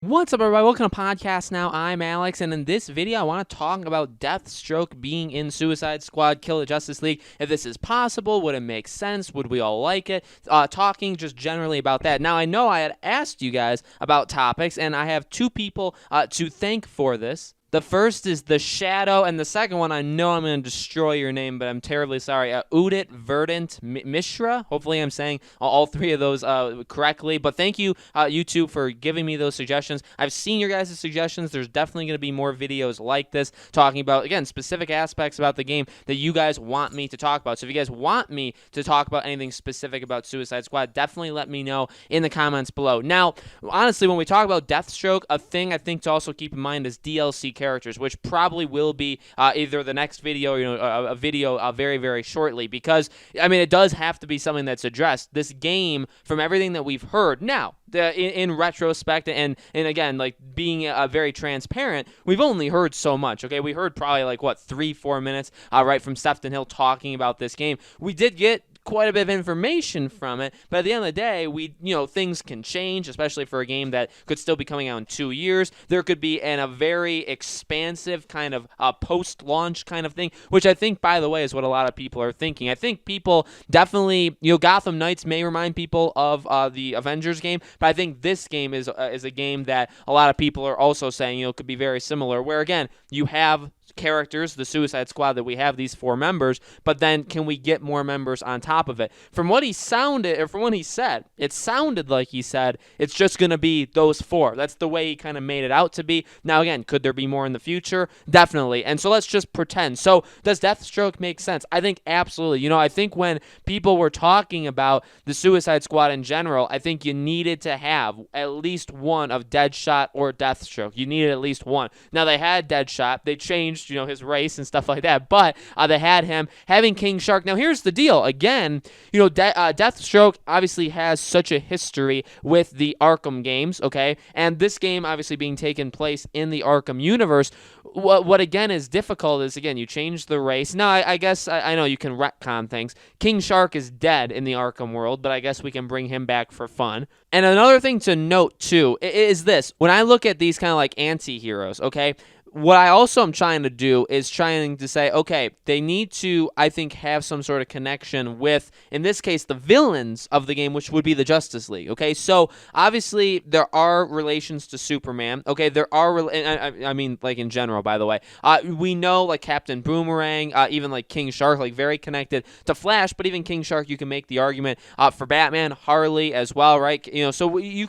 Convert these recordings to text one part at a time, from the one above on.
What's up, everybody? Welcome to Podcast Now. I'm Alex, and in this video, I want to talk about Deathstroke being in Suicide Squad Kill the Justice League. If this is possible, would it make sense? Would we all like it? Talking just generally about that. Now, I know I had asked you guys about topics, and I have two people to thank for this. The first is The Shadow, and the second one, I know I'm going to destroy your name, but I'm terribly sorry. Udit Verdant Mishra. Hopefully I'm saying all three of those correctly, but thank you, you two, for giving me those suggestions. I've seen your guys' suggestions. There's definitely going to be more videos like this, talking about, again, specific aspects about the game that you guys want me to talk about. So if you guys want me to talk about anything specific about Suicide Squad, definitely let me know in the comments below. Now, honestly, when we talk about Deathstroke, a thing I think to also keep in mind is DLC characters, which probably will be either the next video or a video very, very shortly, because, I mean, it does have to be something that's addressed. This game, from everything that we've heard, now, in retrospect, and again, like, being very transparent, we've only heard so much, okay? We heard probably, like, what, 3-4 minutes, right, from Sefton Hill talking about this game. We did get quite a bit of information from it, but at the end of the day, things can change, especially for a game that could still be coming out in 2 years. There could be a very expansive kind of post-launch kind of thing, which I think, by the way, is what a lot of people are thinking. I think people definitely, Gotham Knights may remind people of the Avengers game, but I think this game is a game that a lot of people are also saying, could be very similar, where, again, you have characters, the Suicide Squad that we have, these 4 members, but then can we get more members on top of it? From what he said, it sounded like he said it's just going to be those 4. That's the way he kind of made it out to be. Now, again, could there be more in the future? Definitely. And so let's just pretend. So does Deathstroke make sense? I think absolutely. I think when people were talking about the Suicide Squad in general, I think you needed to have at least one of Deadshot or Deathstroke. You needed at least one. Now, they had Deadshot. They changed his race and stuff like that, but they had him. Having King Shark. Now, here's the deal. Again, Deathstroke obviously has such a history with the Arkham games, okay? And this game obviously being taken place in the Arkham universe. What again is difficult is, again, you change the race. Now, I guess I know you can retcon things. King Shark is dead in the Arkham world, but I guess we can bring him back for fun. And another thing to note, too, is this. When I look at these kind of like anti-heroes, okay, what I also am trying to do is trying to say, okay, they need to, I think, have some sort of connection with, in this case, the villains of the game, which would be the Justice League, okay? So, obviously, there are relations to Superman, okay? There are, I mean, like, in general, by the way. We know, like, Captain Boomerang, even, like, King Shark, like, very connected to Flash, but even King Shark, you can make the argument for Batman, Harley as well, right? So you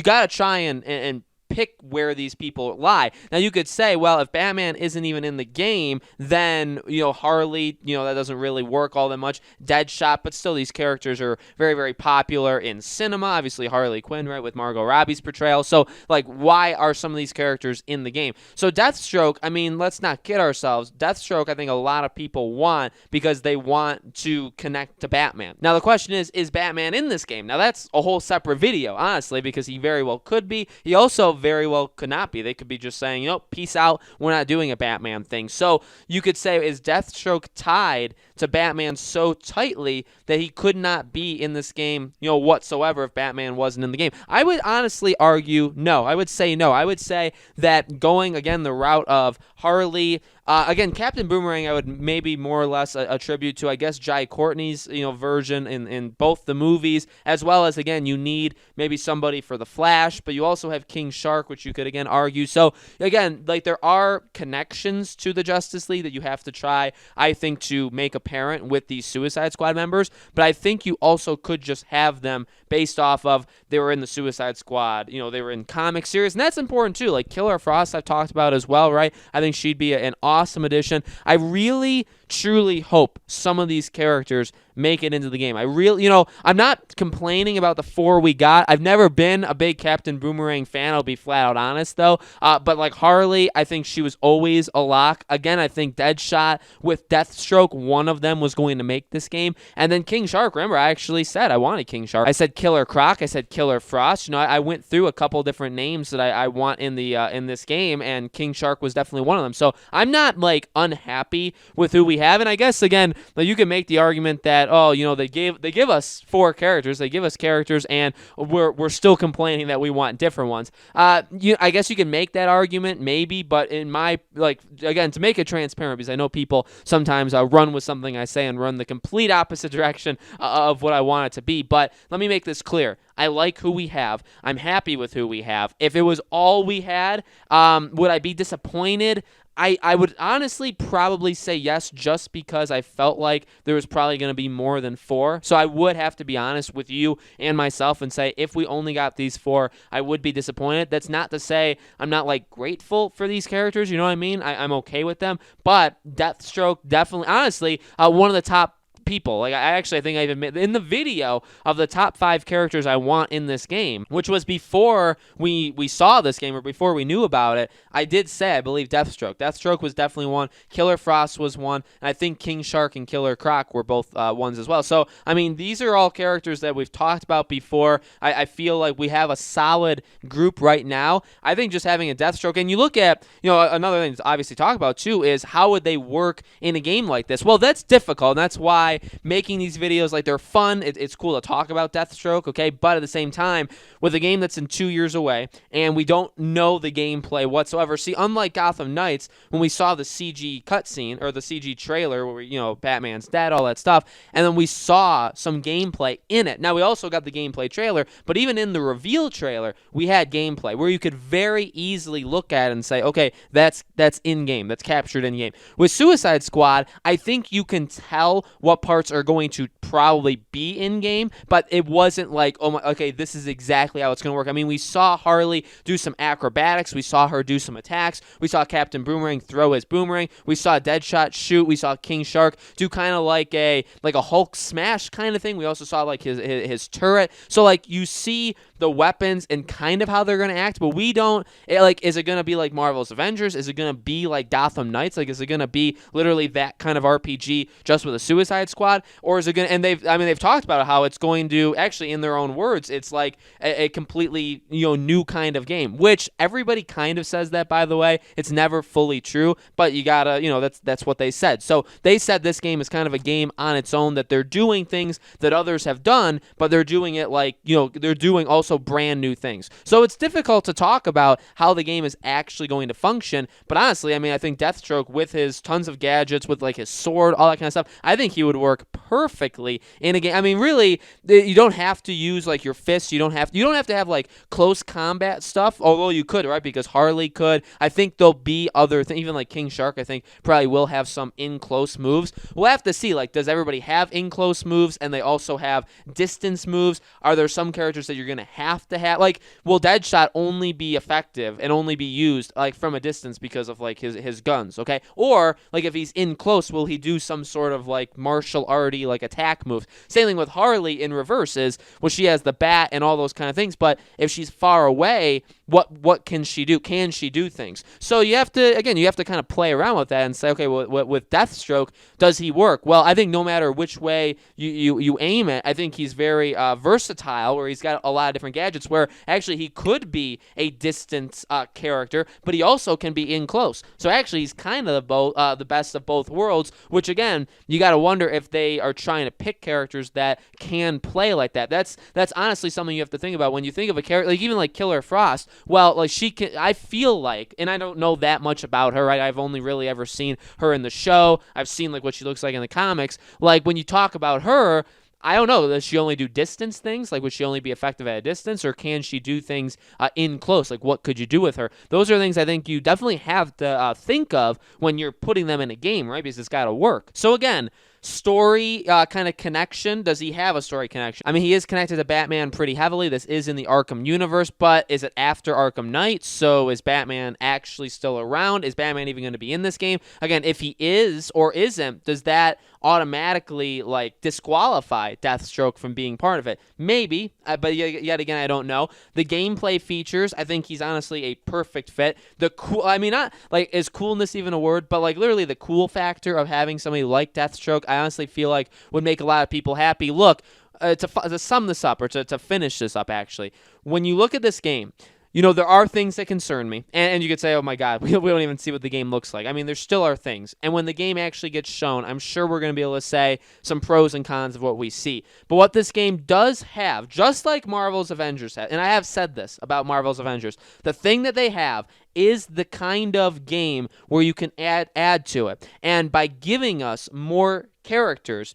gotta try and pick where these people lie. Now, you could say, well, if Batman isn't even in the game, then, Harley, that doesn't really work all that much. Deadshot, but still, these characters are very, very popular in cinema. Obviously, Harley Quinn, right, with Margot Robbie's portrayal. So, like, why are some of these characters in the game? So, Deathstroke, I mean, let's not kid ourselves. Deathstroke, I think a lot of people want because they want to connect to Batman. Now, the question is Batman in this game? Now, that's a whole separate video, honestly, because he very well could be. He also very well could not be. They could be just saying, peace out, we're not doing a Batman thing. So you could say, is Deathstroke tied to Batman so tightly that he could not be in this game, whatsoever if Batman wasn't in the game? I would honestly argue no. I would say no. I would say that going, again, the route of Harley, again, Captain Boomerang, I would maybe more or less attribute to, I guess, Jai Courtney's, version in both the movies, as well as, again, you need maybe somebody for the Flash, but you also have King Shark, which you could, again, argue. So, again, like, there are connections to the Justice League that you have to try, I think, to make apparent with these Suicide Squad members, but I think you also could just have them based off of they were in the Suicide Squad, they were in comic series, and that's important, too. Like, Killer Frost I've talked about as well, right? I think she'd be an awesome addition. I really, truly hope some of these characters make it into the game. I really, I'm not complaining about the 4 we got. I've never been a big Captain Boomerang fan, I'll be flat out honest, though. But like Harley, I think she was always a lock. Again, I think Deadshot with Deathstroke, one of them was going to make this game. And then King Shark, remember, I actually said I wanted King Shark. I said Killer Croc, I said Killer Frost. I went through a couple different names that I want in the in this game, and King Shark was definitely one of them. So I'm not, like, unhappy with who we have. And I guess, again, you can make the argument that that, oh, you know, they give us 4 characters, they give us characters, and we're still complaining that we want different ones. I guess you can make that argument, maybe, but in my, like, again, to make it transparent, because I know people sometimes run with something I say and run the complete opposite direction of what I want it to be. But let me make this clear. I like who we have. I'm happy with who we have. If it was all we had, would I be disappointed? I would honestly probably say yes, just because I felt like there was probably going to be more than 4. So I would have to be honest with you and myself and say if we only got these 4, I would be disappointed. That's not to say I'm not, like, grateful for these characters. You know what I mean? I'm okay with them. But Deathstroke, definitely, honestly, one of the top people. Like, I think I even made in the video of the top 5 characters I want in this game, which was before we saw this game or before we knew about it. I did say I believe Deathstroke. Deathstroke was definitely one. Killer Frost was one, and I think King Shark and Killer Croc were both ones as well. So I mean, these are all characters that we've talked about before. I feel like we have a solid group right now. I think just having a Deathstroke, and you look at, you know, another thing to obviously talk about too is how would they work in a game like this? Well, that's difficult, and that's why making these videos, like, they're fun. It's cool to talk about Deathstroke, okay? But at the same time, with a game that's in 2 years away, and we don't know the gameplay whatsoever. See, unlike Gotham Knights, when we saw the CG cutscene, or the CG trailer, where, you know, Batman's dead, all that stuff, and then we saw some gameplay in it. Now, we also got the gameplay trailer, but even in the reveal trailer, we had gameplay, where you could very easily look at it and say, okay, that's in-game, that's captured in-game. With Suicide Squad, I think you can tell what parts are going to probably be in-game, but it wasn't like, oh my, okay, this is exactly how it's going to work. I mean, we saw Harley do some acrobatics, we saw her do some attacks, we saw Captain Boomerang throw his boomerang, we saw Deadshot shoot, we saw King Shark do kind of like a Hulk smash kind of thing. We also saw, like, his turret. So, like, you see the weapons and kind of how they're going to act, but we don't, like, is it going to be like Marvel's Avengers? Is it going to be like Gotham Knights? Like, is it going to be literally that kind of RPG just with a Suicide Squad? Or is it going to, and they've talked about how it's going to, actually, in their own words, it's like a completely, you know, new kind of game, which everybody kind of says that, by the way. It's never fully true, but you gotta, you know, that's what they said. So they said this game is kind of a game on its own, that they're doing things that others have done, but they're doing it, like, you know, they're doing also brand new things. So it's difficult to talk about how the game is actually going to function, but honestly, I mean, I think Deathstroke, with his tons of gadgets, with, like, his sword, all that kind of stuff, I think he would work perfectly in a game. I mean, really, you don't have to use, like, your fists. You don't have to have, like, close combat stuff, although you could, right? Because Harley could. I think there'll be other things, even like King Shark, I think probably will have some in-close moves. We'll have to see, like, does everybody have in-close moves and they also have distance moves? Are there some characters that you're going to have, like, will Deadshot only be effective and only be used, like, from a distance because of, like, his guns, okay? Or, like, if he's in close, will he do some sort of, like, martial arty, like, attack move? Same thing with Harley in reverse is, well, she has the bat and all those kind of things, but if she's far away, what can she do? Can she do things? So you have to kind of play around with that and say, okay, well, with Deathstroke, does he work? Well, I think no matter which way you aim it, I think he's very versatile, where he's got a lot of different gadgets, where actually he could be a distance character, but he also can be in close. So actually he's kind of the best of both worlds, which, again, you got to wonder if they are trying to pick characters that can play like that. That's honestly something you have to think about when you think of a character, like, even like Killer Frost. Well, like, she can, I feel like, and I don't know that much about her, right? I've only really ever seen her in the show. I've seen, like, what she looks like in the comics. Like, when you talk about her, I don't know, does she only do distance things? Like, would she only be effective at a distance, or can she do things in close? Like, what could you do with her? Those are things I think you definitely have to think of when you're putting them in a game, right? Because it's got to work. So again, story kind of connection. Does he have a story connection? I mean, he is connected to Batman pretty heavily. This is in the Arkham universe, but is it after Arkham Knight? So is Batman actually still around? Is Batman even going to be in this game? Again, if he is or isn't, does that automatically, like, disqualify Deathstroke from being part of it? Maybe, but yet again, I don't know. The gameplay features, I think he's honestly a perfect fit. The cool, I mean, not, like, is coolness even a word, but, like, literally the cool factor of having somebody like Deathstroke, I honestly feel like would make a lot of people happy. Look, to sum this up, or to finish this up, actually, when you look at this game, there are things that concern me. And you could say, oh my God, we don't even see what the game looks like. I mean, there still are things. And when the game actually gets shown, I'm sure we're going to be able to say some pros and cons of what we see. But what this game does have, just like Marvel's Avengers had, and I have said this about Marvel's Avengers, the thing that they have is the kind of game where you can add to it. And by giving us more characters,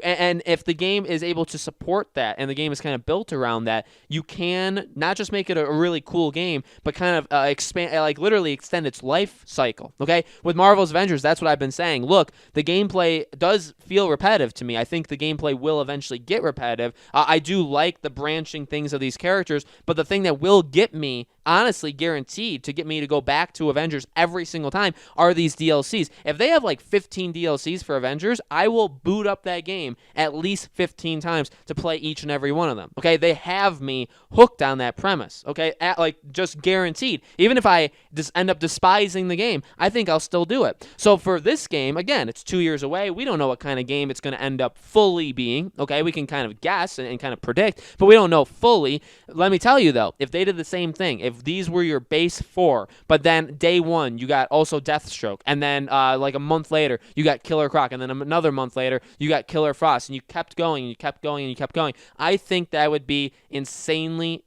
and if the game is able to support that and the game is kind of built around that, you can not just make it a really cool game, but kind of expand, like literally extend its life cycle. Okay, with Marvel's Avengers, that's what I've been saying. Look, the gameplay does feel repetitive to me. I think the gameplay will eventually get repetitive. I do like the branching things of these characters, but the thing that will get me, honestly guaranteed to get me to go back to Avengers every single time, are these DLCs. If they have like 15 DLCs for Avengers, I will boot up that game at least 15 times to play each and every one of them. Okay, they have me hooked on that premise. Okay, like just guaranteed. Even if I just end up despising the game, I think I'll still do it. So for this game, again, it's 2 years away. We don't know what kind of game it's going to end up fully being. Okay, we can kind of guess and kind of predict, but we don't know fully. Let me tell you though, if they did the same thing, if these were your base 4, but then day 1 you got also Deathstroke, and then like a month later you got Killer Croc, and then another month later you got Killer Frost, and you kept going and you kept going and you kept going, I think that would be insanely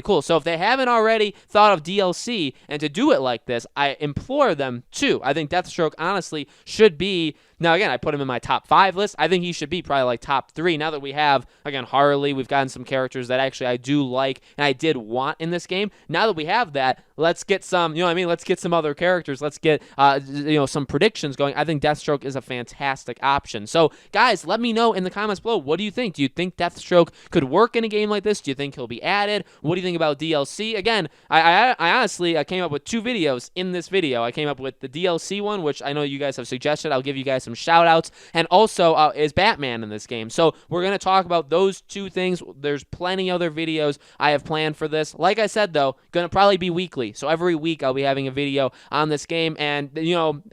cool. So if they haven't already thought of DLC and to do it like this, I implore them to. I think Deathstroke honestly should be, now again, I put him in my top 5 list. I think he should be probably like top 3 now that we have, again, Harley. We've gotten some characters that actually I do like and I did want in this game. Now that we have that, let's get some, let's get some other characters. Let's get, some predictions going. I think Deathstroke is a fantastic option. So, guys, let me know in the comments below. What do you think? Do you think Deathstroke could work in a game like this? Do you think he'll be added? What do you think about DLC? Again, I honestly came up with 2 videos in this video. I came up with the DLC one, which I know you guys have suggested. I'll give you guys some shout outs, and also is Batman in this game. So we're going to talk about those 2 things. There's plenty other videos I have planned for this. Like I said though, going to probably be weekly. So every week I'll be having a video on this game, and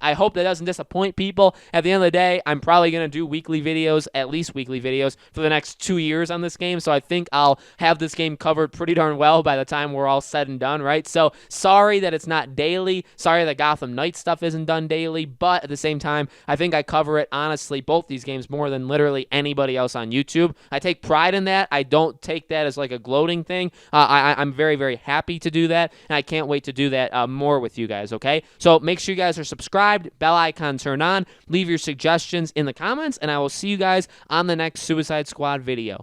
I hope that doesn't disappoint people. At the end of the day, I'm probably going to do weekly videos, at least weekly videos, for the next 2 years on this game. So I think I'll have this game covered pretty darn well by the time we're all said and done, right? So sorry that it's not daily. Sorry that Gotham Knights stuff isn't done daily, but at the same time, I think I cover it, honestly, both these games more than literally anybody else on YouTube. I take pride in that. I don't take that as like a gloating thing. I'm very, very happy to do that, and I can't wait to do that more with you guys, okay? So make sure you guys are subscribed, bell icon turned on, leave your suggestions in the comments, and I will see you guys on the next Suicide Squad video.